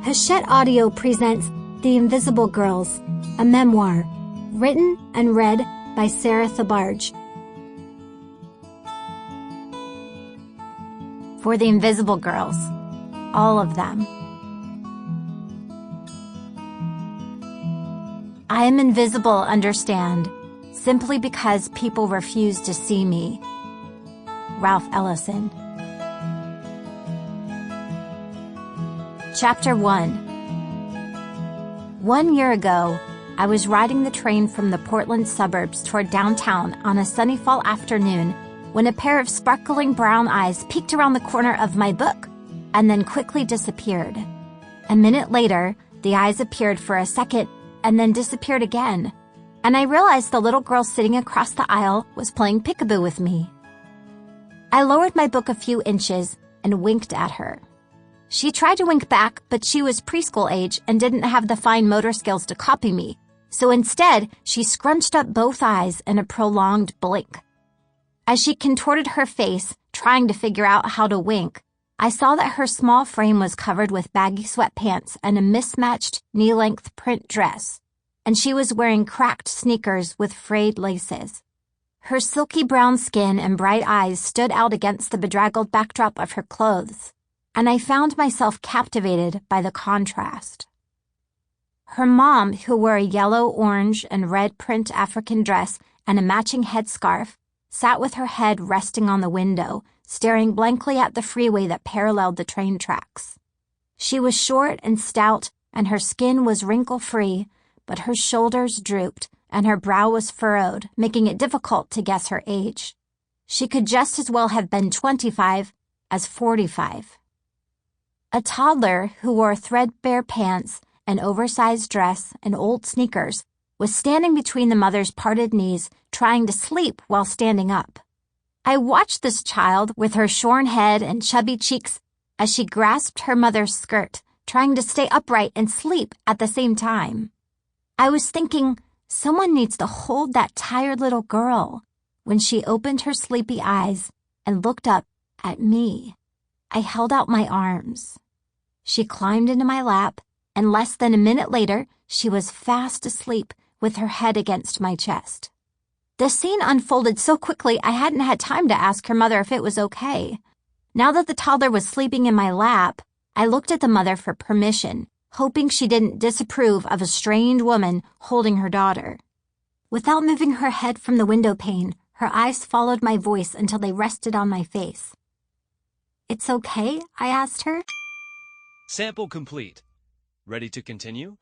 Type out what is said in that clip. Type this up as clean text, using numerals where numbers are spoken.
Hachette Audio presents The Invisible Girls, a memoir, written and read by Sarah Thebarge. For the invisible girls, all of them. I am invisible, understand, simply because people refuse to see me. Ralph Ellison. Chapter 1. 1 year ago, I was riding the train from the Portland suburbs toward downtown on a sunny fall afternoon when a pair of sparkling brown eyes peeked around the corner of my book and then quickly disappeared. A minute later, the eyes appeared for a second and then disappeared again, and I realized the little girl sitting across the aisle was playing peekaboo with me. I lowered my book a few inches and winked at her. She tried to wink back, but she was preschool age and didn't have the fine motor skills to copy me, so instead, she scrunched up both eyes in a prolonged blink. As she contorted her face, trying to figure out how to wink, I saw that her small frame was covered with baggy sweatpants and a mismatched knee-length print dress, and she was wearing cracked sneakers with frayed laces. Her silky brown skin and bright eyes stood out against the bedraggled backdrop of her clothes, and I found myself captivated by the contrast. Her mom, who wore a yellow, orange, and red print African dress and a matching headscarf, sat with her head resting on the window, staring blankly at the freeway that paralleled the train tracks. She was short and stout, and her skin was wrinkle-free, but her shoulders drooped, and her brow was furrowed, making it difficult to guess her age. She could just as well have been 25 as 45. A toddler who wore threadbare pants, an oversized dress, and old sneakers was standing between the mother's parted knees, trying to sleep while standing up. I watched this child with her shorn head and chubby cheeks as she grasped her mother's skirt, trying to stay upright and sleep at the same time. I was thinking, someone needs to hold that tired little girl, when she opened her sleepy eyes and looked up at me. I held out my arms. She climbed into my lap, and less than a minute later, she was fast asleep with her head against my chest. The scene unfolded so quickly I hadn't had time to ask her mother if it was okay. Now that the toddler was sleeping in my lap, I looked at the mother for permission, hoping she didn't disapprove of a strange woman holding her daughter. Without moving her head from the window pane, her eyes followed my voice until they rested on my face. "It's okay?" I asked her. Sample complete. Ready to continue?